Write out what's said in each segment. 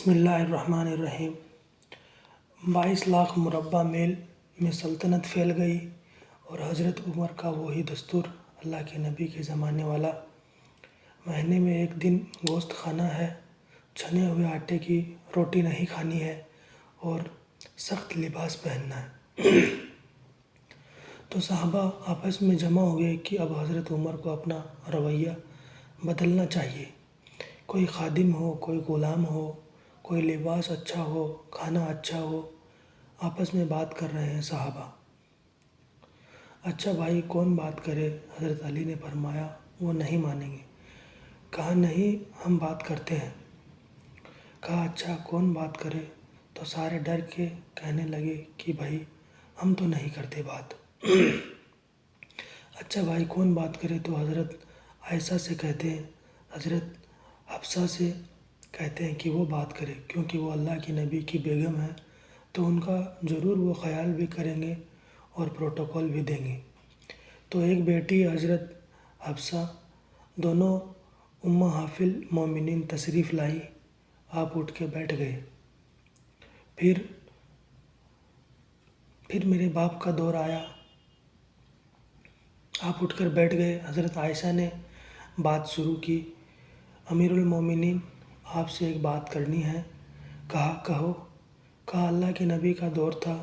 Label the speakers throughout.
Speaker 1: بسم اللہ الرحمن الرحیم۔ 22 لاکھ مربع میل میں سلطنت پھیل گئی اور حضرت عمر کا وہی دستور، اللہ کے نبی کے زمانے والا، مہینے میں ایک دن گوشت کھانا ہے، چھنے ہوئے آٹے کی روٹی نہیں کھانی ہے اور سخت لباس پہننا ہے۔ تو صحابہ آپس میں جمع ہوئے کہ اب حضرت عمر کو اپنا رویہ بدلنا چاہیے۔ کوئی خادم ہو، کوئی غلام ہو، کوئی لباس اچھا ہو، کھانا اچھا ہو، آپس میں بات کر رہے ہیں صحابہ۔ اچھا بھائی کون بات کرے؟ حضرت علی نے فرمایا وہ نہیں مانیں گے۔ کہا نہیں ہم بات کرتے ہیں۔ کہا اچھا کون بات کرے؟ تو سارے ڈر کے کہنے لگے کہ بھائی ہم تو نہیں کرتے بات۔ اچھا بھائی کون بات کرے؟ تو حضرت عائشہ سے کہتے ہیں، حضرت حفصہ سے کہتے ہیں کہ وہ بات کرے، کیونکہ وہ اللہ کے نبی کی بیگم ہے تو ان کا ضرور وہ خیال بھی کریں گے اور پروٹوکول بھی دیں گے۔ تو ایک بیٹی حضرت حفصہ، دونوں امہات المومنین تشریف لائی۔ آپ اٹھ کے بیٹھ گئے۔ پھر میرے باپ کا دور آیا۔ آپ اٹھ کر بیٹھ گئے۔ حضرت عائشہ نے بات شروع کی، امیر المومنین آپ سے ایک بات کرنی ہے۔ کہا کہو۔ کہا اللہ کے نبی کا دور تھا،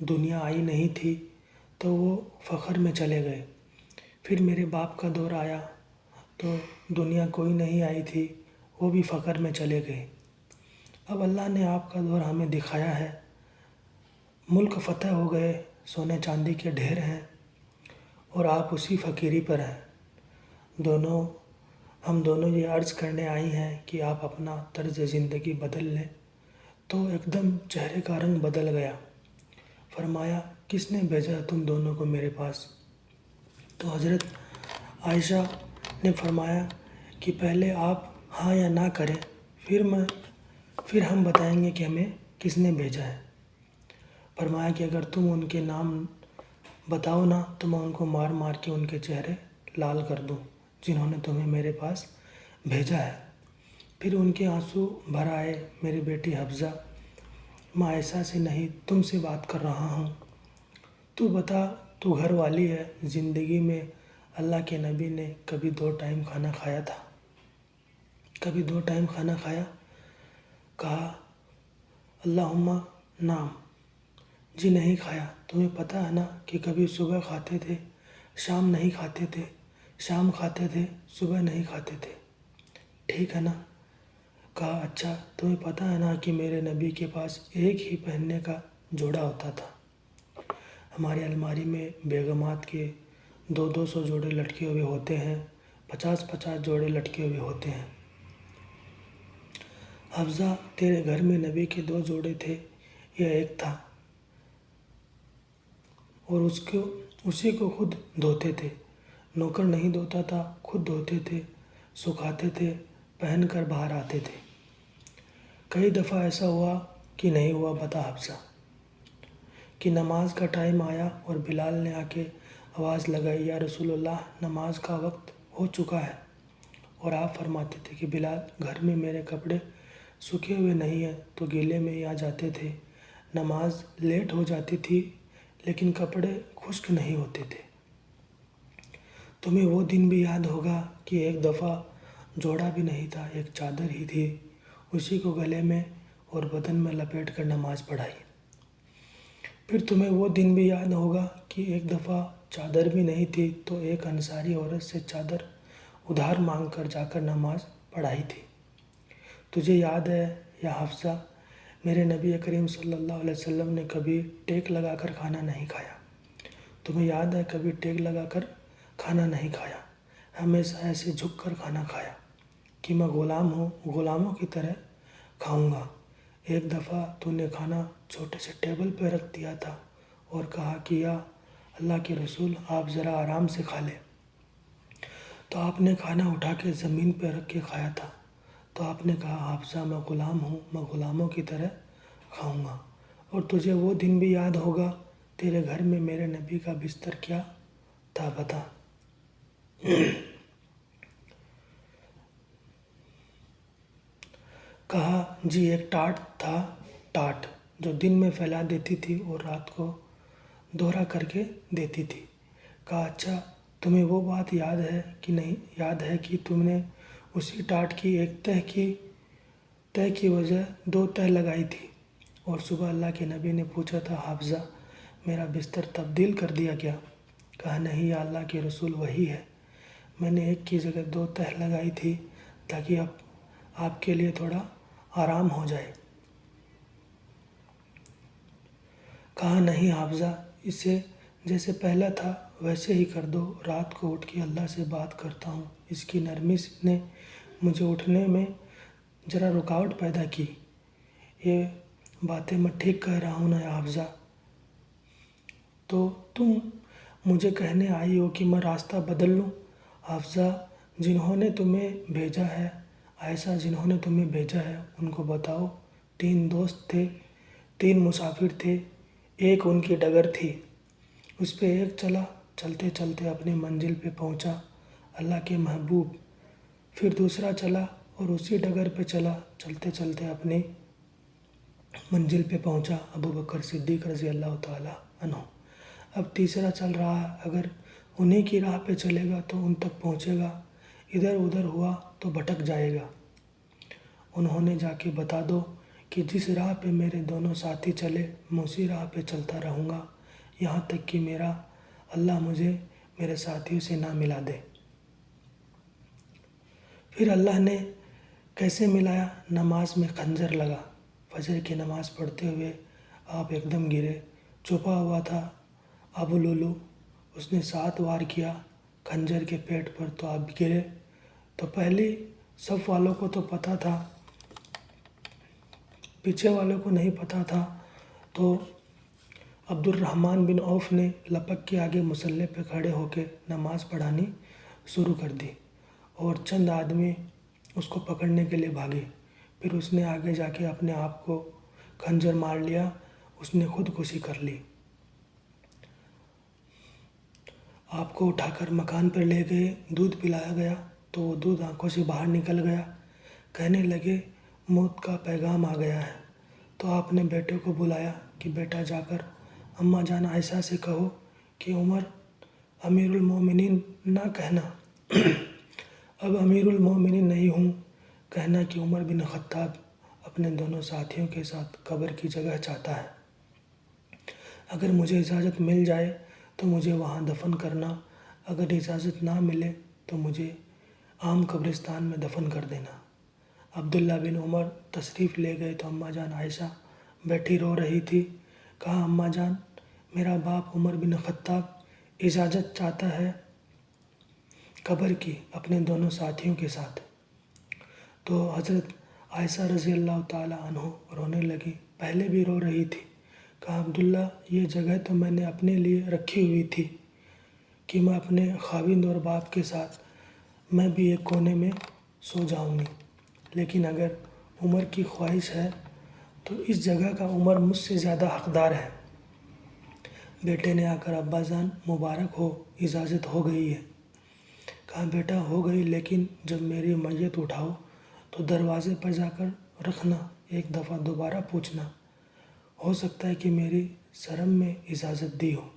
Speaker 1: دنیا آئی نہیں تھی تو وہ فخر میں چلے گئے۔ پھر میرے باپ کا دور آیا تو دنیا کوئی نہیں آئی تھی، وہ بھی فخر میں چلے گئے۔ اب اللہ نے آپ کا دور ہمیں دکھایا ہے، ملک فتح ہو گئے، سونے چاندی کے ڈھیر ہیں اور آپ اسی فقیری پر ہیں۔ ہم دونوں یہ عرض کرنے آئی ہیں کہ آپ اپنا طرز زندگی بدل لیں۔ تو ایک دم چہرے کا رنگ بدل گیا۔ فرمایا کس نے بھیجا تم دونوں کو میرے پاس؟ تو حضرت عائشہ نے فرمایا کہ پہلے آپ ہاں یا نہ کریں، پھر ہم بتائیں گے کہ ہمیں کس نے بھیجا ہے۔ فرمایا کہ اگر تم ان کے نام بتاؤ نا تو میں ان کو مار مار کے ان کے چہرے لال کر دوں جنہوں نے تمہیں میرے پاس بھیجا ہے۔ پھر ان کے آنسو بھر آئے۔ میری بیٹی حفصہ، میں عائشہ سے نہیں تم سے بات کر رہا ہوں۔ تو بتا، تو گھر والی ہے، زندگی میں اللہ کے نبی نے کبھی 2 ٹائم کھانا کھایا تھا؟ کبھی 2 ٹائم کھانا کھایا؟ کہا اللہم نعم، جی نہیں کھایا۔ تمہیں پتہ ہے نا کہ کبھی صبح کھاتے تھے، شام نہیں کھاتے تھے، شام کھاتے تھے، صبح نہیں کھاتے تھے، ٹھیک ہے نا؟ کہا اچھا تمہیں پتہ ہے نا کہ میرے نبی کے پاس ایک ہی پہننے کا جوڑا ہوتا تھا۔ ہماری الماری میں بیگمات کے 200 جوڑے لٹکے ہوئے ہوتے ہیں، 50 جوڑے لٹکے ہوئے ہوتے ہیں۔ حفصہ تیرے گھر میں نبی کے 2 جوڑے تھے یا ایک تھا؟ اور اسی کو خود دھوتے تھے، نوکر نہیں دھوتا تھا، خود دھوتے تھے، سکھاتے تھے، پہن کر باہر آتے تھے۔ کئی دفعہ ایسا ہوا کہ نہیں ہوا؟ بتا حفصہ۔ کہ نماز کا ٹائم آیا اور بلال نے آ کے آواز لگائی، یا رسول اللہ نماز کا وقت ہو چکا ہے، اور آپ فرماتے تھے کہ بلال گھر میں میرے کپڑے سوکھے ہوئے نہیں ہیں تو گیلے میں ہی آ جاتے تھے، نماز لیٹ ہو جاتی تھی لیکن کپڑے خشک نہیں ہوتے تھے۔ تمہیں وہ دن بھی یاد ہوگا کہ ایک دفعہ جوڑا بھی نہیں تھا، ایک چادر ہی تھی، اسی کو گلے میں اور بدن میں لپیٹ کر نماز پڑھائی۔ پھر تمہیں وہ دن بھی یاد ہوگا کہ ایک دفعہ چادر بھی نہیں تھی تو ایک انصاری عورت سے چادر ادھار مانگ کر جا کر نماز پڑھائی تھی۔ تجھے یاد ہے یا حفصہ، میرے نبی کریم صلی اللہ علیہ وسلم نے کبھی ٹیک لگا کر کھانا نہیں کھایا۔ تمہیں یاد ہے کبھی ٹیک لگا کر کھانا نہیں کھایا، ہمیشہ ایسے جھک کر کھانا کھایا کہ میں غلام ہوں، غلاموں کی طرح کھاؤں گا۔ ایک دفعہ تو نے کھانا چھوٹے سے ٹیبل پہ رکھ دیا تھا اور کہا کہ یا اللہ کے رسول آپ ذرا آرام سے کھا لیں، تو آپ نے کھانا اٹھا کے زمین پہ رکھ کے کھایا تھا۔ تو آپ نے کہا حفصہ میں غلام ہوں، میں غلاموں کی طرح کھاؤں گا۔ اور تجھے وہ دن بھی یاد ہوگا، تیرے گھر میں میرے نبی کا بستر کیا تھا بتا؟ کہا جی ایک ٹاٹ تھا، ٹاٹ جو دن میں پھیلا دیتی تھی اور رات کو دوہرا کر کے دیتی تھی۔ کہا اچھا تمہیں وہ بات یاد ہے کہ نہیں، یاد ہے کہ تم نے اسی ٹاٹ کی ایک تہ کی وجہ 2 تہ لگائی تھی، اور صبح اللہ کے نبی نے پوچھا تھا حافظہ میرا بستر تبدیل کر دیا کیا؟ کہا نہیں یا اللہ کے رسول وہی ہے، میں نے ایک کی جگہ 2 تہ لگائی تھی تاکہ آپ کے لیے تھوڑا آرام ہو جائے۔ کہا نہیں حافظہ، اسے جیسے پہلا تھا ویسے ہی کر دو، رات کو اٹھ کے اللہ سے بات کرتا ہوں۔ اس کی نرمی نے مجھے اٹھنے میں ذرا رکاوٹ پیدا کی۔ یہ باتیں میں ٹھیک کہہ رہا ہوں نا حافظہ؟ تو تم مجھے کہنے آئی ہو کہ میں راستہ بدل لوں؟ حافظہ جنہوں نے تمہیں بھیجا ہے، عائشہ جنہوں نے تمہیں بھیجا ہے ان کو بتاؤ۔ 3 دوست تھے، 3 مسافر تھے، ایک ان کی ڈگر تھی، اس پہ ایک چلا، چلتے چلتے اپنی منزل پہ پہنچا اللہ کے محبوب، پھر دوسرا چلا اور اسی ڈگر پہ چلا، چلتے چلتے اپنی منزل پہ پہنچا ابو بکر صدیق رضی اللہ تعالیٰ عنہ۔ اب تیسرا چل رہا ہے، اگر انہی کی راہ پہ چلے گا تو ان تک پہنچے گا، ادھر ادھر ہوا تو بھٹک جائے گا۔ انہوں نے جا کے بتا دو کہ جس راہ پہ میرے دونوں ساتھی چلے میں اسی راہ پہ چلتا رہوں گا یہاں تک کہ میرا اللہ مجھے میرے ساتھیوں سے نہ ملا دے۔ پھر اللہ نے کیسے ملایا؟ نماز میں خنجر لگا۔ فجر کی نماز پڑھتے ہوئے آپ ایک دم گرے، چھپا ہوا تھا ابو لولو، اس نے 7 وار کیا خنجر کے پیٹ پر، تو آپ گرے۔ تو پہلی صف والوں کو تو پتہ تھا، پیچھے والوں کو نہیں پتہ تھا، تو عبد الرحمن بن عوف نے لپک کے آگے مصلی پہ کھڑے ہو کے نماز پڑھانی شروع کر دی، اور چند آدمی اس کو پکڑنے کے لیے بھاگے۔ پھر اس نے آگے جا کے اپنے آپ کو خنجر مار لیا، اس نے خودکشی کر لی۔ آپ کو اٹھا کر مکان پر لے گئے، دودھ پلایا گیا تو وہ دودھ آنکھوں سے باہر نکل گیا۔ کہنے لگے موت کا پیغام آ گیا ہے۔ تو آپ نے بیٹے کو بلایا کہ بیٹا جا کر اماں جان عائشہ سے کہو کہ عمر امیر المومنین نہ کہنا، اب امیر المومنین نہیں ہوں، کہنا کہ عمر بن خطاب اپنے دونوں ساتھیوں کے ساتھ قبر کی جگہ چاہتا ہے، اگر مجھے اجازت مل جائے تو مجھے وہاں دفن کرنا، اگر اجازت نہ ملے تو مجھے عام قبرستان میں دفن کر دینا۔ عبداللہ بن عمر تشریف لے گئے تو اماں جان عائشہ بیٹھی رو رہی تھی۔ کہا اماں جان میرا باپ عمر بن خطاب اجازت چاہتا ہے قبر کی اپنے دونوں ساتھیوں کے ساتھ۔ تو حضرت عائشہ رضی اللہ تعالیٰ عنہ رونے لگی، پہلے بھی رو رہی تھی۔ کہا عبداللہ یہ جگہ تو میں نے اپنے لیے رکھی ہوئی تھی کہ میں اپنے خاوند اور باپ کے ساتھ میں بھی ایک کونے میں سو جاؤں گی، لیکن اگر عمر کی خواہش ہے تو اس جگہ کا عمر مجھ سے زیادہ حقدار ہے۔ بیٹے نے آ کر ابا جان مبارک ہو، اجازت ہو گئی ہے۔ کہا بیٹا ہو گئی، لیکن جب میری میت اٹھاؤ تو دروازے پر جا کر رکھنا، ایک دفعہ دوبارہ پوچھنا، ہو سکتا ہے کہ میری شرم میں اجازت دی ہو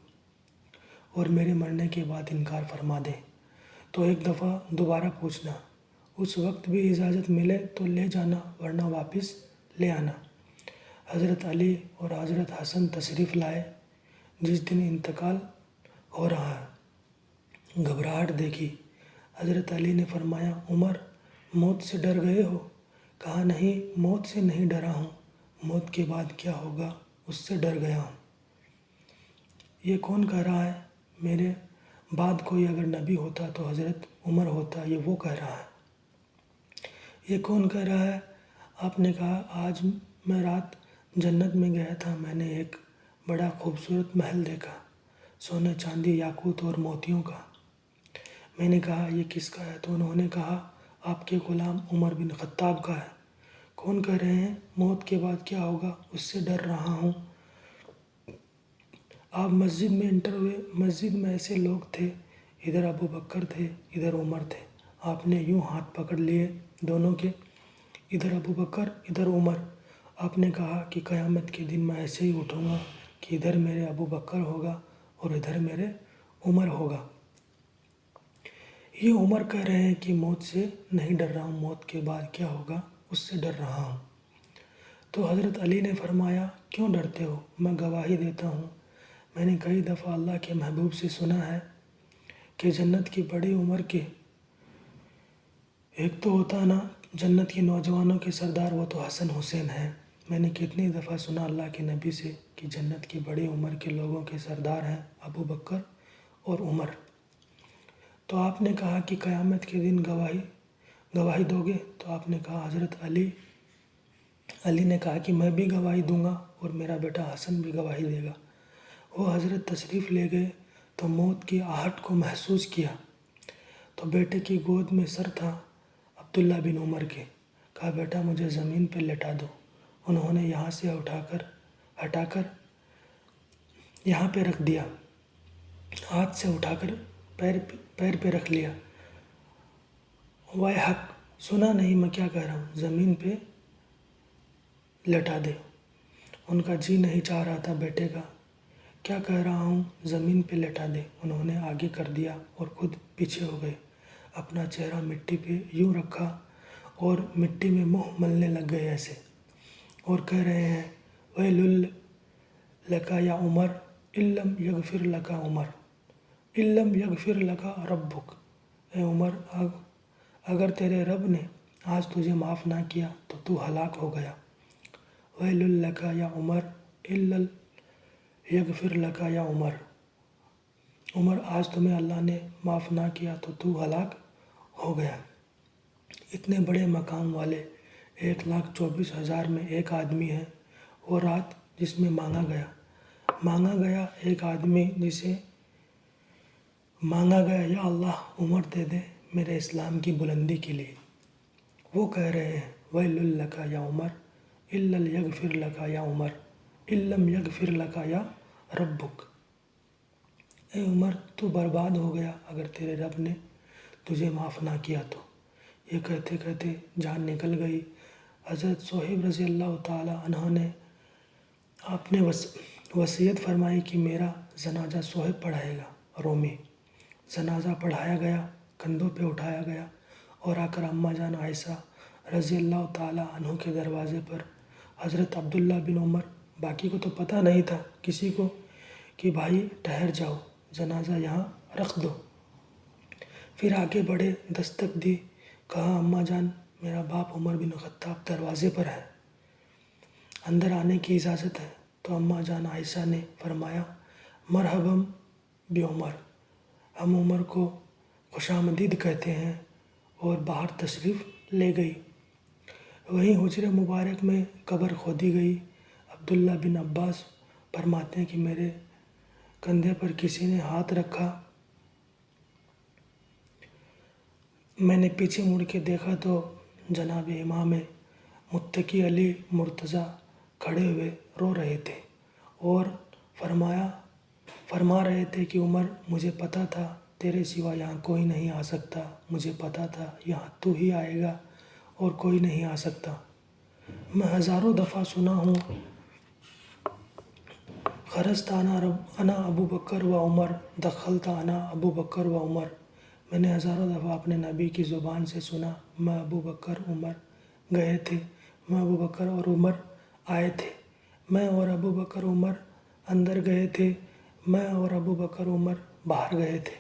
Speaker 1: اور میرے مرنے کے بعد انکار فرما دیں، تو ایک دفعہ دوبارہ پوچھنا، اس وقت بھی اجازت ملے تو لے جانا ورنہ واپس لے آنا۔ حضرت علی اور حضرت حسن تشریف لائے۔ جس دن انتقال ہو رہا ہے گھبراہٹ دیکھی۔ حضرت علی نے فرمایا عمر موت سے ڈر گئے ہو؟ کہا نہیں، موت سے نہیں ڈرا ہوں، موت کے بعد کیا ہوگا اس سے ڈر گیا ہوں۔ یہ کون کہہ رہا ہے؟ میرے بعد کوئی اگر نبی ہوتا تو حضرت عمر ہوتا، یہ وہ کہہ رہا ہے۔ یہ کون کہہ رہا ہے؟ آپ نے کہا آج میں رات جنت میں گیا تھا، میں نے ایک بڑا خوبصورت محل دیکھا، سونے چاندی یاقوت اور موتیوں کا۔ میں نے کہا یہ کس کا ہے؟ تو انہوں نے کہا آپ کے غلام عمر بن خطاب کا ہے۔ کون کہہ رہے ہیں موت کے بعد کیا ہوگا اس سے ڈر رہا ہوں؟ آپ مسجد میں انٹر ہوئے، مسجد میں ایسے لوگ تھے، ادھر ابو بکر تھے ادھر عمر تھے، آپ نے یوں ہاتھ پکڑ لیے دونوں کے ادھر ابو بکر ادھر عمر۔ آپ نے کہا کہ قیامت کے دن میں ایسے ہی اٹھوں گا کہ ادھر میرے ابو بکر ہوگا اور ادھر میرے عمر ہوگا۔ یہ عمر کہہ رہے ہیں کہ موت سے نہیں ڈر رہا ہوں، موت کے بعد کیا ہوگا اس سے ڈر رہا ہوں۔ تو حضرت علی نے فرمایا کیوں ڈرتے ہو؟ میں گواہی دیتا ہوں، میں نے کئی دفعہ اللہ کے محبوب سے سنا ہے کہ جنت کی بڑی عمر کے ایک تو ہوتا نا جنت کے نوجوانوں کے سردار، وہ تو حسن حسین ہیں۔ میں نے کتنی دفعہ سنا اللہ کے نبی سے کہ جنت کی بڑی عمر کے لوگوں کے سردار ہیں ابو بکر اور عمر۔ تو آپ نے کہا کہ قیامت کے دن گواہی دو گے؟ تو آپ نے کہا حضرت علی نے کہا کہ میں بھی گواہی دوں گا اور میرا بیٹا حسن بھی گواہی دے گا۔ وہ حضرت تشریف لے گئے تو موت کی آہٹ کو محسوس کیا تو بیٹے کی گود میں سر تھا عبداللہ بن عمر کے، کہا بیٹا مجھے زمین پہ لٹا دو۔ انہوں نے یہاں سے ہٹا کر یہاں پہ رکھ دیا، ہاتھ سے اٹھا کر پیر پہ رکھ لیا۔ وائے حق، سنا نہیں میں کیا کہہ رہا ہوں، زمین پہ لٹا دے۔ ان کا جی نہیں چاہ رہا تھا بیٹے کا، کیا کہہ رہا ہوں، زمین پہ لٹا دے۔ انہوں نے آگے کر دیا اور خود پیچھے ہو گئے، اپنا چہرہ مٹی پہ یوں رکھا اور مٹی میں منہ ملنے لگ گئے ایسے، اور کہہ رہے ہیں وَيْلٌ لَكَ یا عمر إِن لَّمْ يَغْفِرْ لَكَ عمر إِن لَّمْ يَغْفِرْ لَكَ رَبُّكَ۔ اے عمر، اگر تیرے رب نے آج تجھے معاف نہ کیا تو ہلاک ہو گیا۔ وَيْلٌ لَكَ یا عمر إِن لَّمْ يَغْفِرْ لَكَ یا عمر، عمر آج تمہیں اللہ نے معاف نہ کیا تو ہلاک ہو گیا۔ اتنے بڑے مقام والے 1,24,000 میں ایک آدمی ہے، وہ رات جس میں مانگا گیا ایک آدمی جسے مانگا گیا یا اللہ عمر دے دے میرے اسلام کی بلندی کے لیے، وہ کہہ رہے ہیں وَيْلٌ لَكَ یا عمر إِن لَّمْ يَغْفِرْ لَكَ یا عمر إِن لَّمْ يَغْفِرْ لَكَ یا رَبُّكَ۔ اے عمر تو برباد ہو گیا اگر تیرے رب نے تجھے معاف نہ کیا تو۔ یہ کہتے کہتے جان نکل گئی۔ حضرت صہیب رضی اللہ تعالی عنہ نے آپ نے وصیت فرمائی کہ میرا جنازہ صہیب پڑھائے گا رومی۔ جنازہ پڑھایا گیا، کندھوں پہ اٹھایا گیا اور آ کر اماں جان عائشہ رضی اللہ تعالی عنہ کے دروازے پر حضرت عبداللہ بن عمر، باقی کو تو پتہ نہیں تھا کسی کو کہ بھائی ٹھہر جاؤ، جنازہ یہاں رکھ دو۔ پھر آگے بڑھے، دستک دی، کہا اماں جان میرا باپ عمر بن خطاب دروازے پر ہے، اندر آنے کی اجازت ہے؟ تو اماں جان عائشہ نے فرمایا مرحباً بعمر، ہم عمر کو خوش آمدید کہتے ہیں، اور باہر تشریف لے گئی۔ وہیں حجرہ مبارک میں قبر کھودی گئی۔ عبداللہ بن عباس فرماتے ہیں کہ میرے کندھے پر کسی نے ہاتھ رکھا، میں نے پیچھے مڑ کے دیکھا تو جناب امام متقی علی مرتضیٰ کھڑے ہوئے رو رہے تھے اور فرما رہے تھے کہ عمر مجھے پتہ تھا تیرے سوا یہاں کوئی نہیں آ سکتا، مجھے پتہ تھا یہاں تو ہی آئے گا اور کوئی نہیں آ سکتا۔ میں ہزاروں دفعہ سنا ہوں خرجت انا ابو بکر و عمر دخلت انا ابو بکر و عمر۔ میں نے ہزاروں دفعہ اپنے نبی کی زبان سے سنا میں ابو بکر عمر گئے تھے، میں ابو بکر اور عمر آئے تھے، میں اور ابو بکر عمر اندر گئے تھے، میں اور ابو بکر عمر باہر گئے تھے۔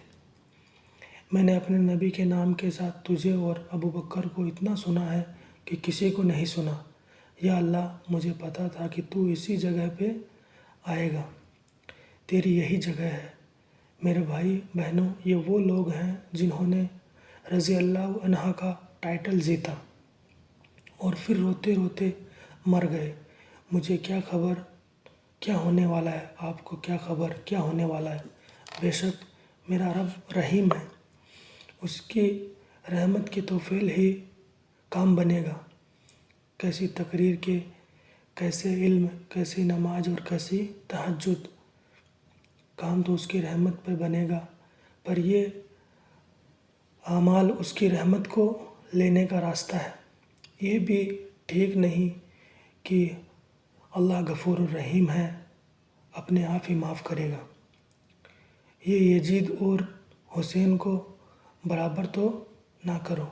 Speaker 1: میں نے اپنے نبی کے نام کے ساتھ تجھے اور ابو بکر کو اتنا سنا ہے کہ کسی کو نہیں سنا۔ یا اللہ مجھے پتہ تھا کہ تو اسی جگہ پہ آئے گا، تیری یہی جگہ ہے۔ میرے بھائی بہنوں، یہ وہ لوگ ہیں جنہوں نے رضی اللہ عنہ کا ٹائٹل جیتا اور پھر روتے روتے مر گئے۔ مجھے کیا خبر کیا ہونے والا ہے، آپ کو کیا خبر کیا ہونے والا ہے؟ بے شک میرا رب رحیم ہے، اس کی رحمت کی توفیل ہی کام بنے گا۔ کیسی تقریر کے، کیسے علم، کیسی نماز اور کیسی تہجد، کام تو اس کی رحمت پہ بنے گا، پر یہ اعمال اس کی رحمت کو لینے کا راستہ ہے۔ یہ بھی ٹھیک نہیں کہ اللہ غفور الرحیم ہے، اپنے آپ ہی معاف کرے گا۔ یہ یزید اور حسین کو برابر تو نہ کرو۔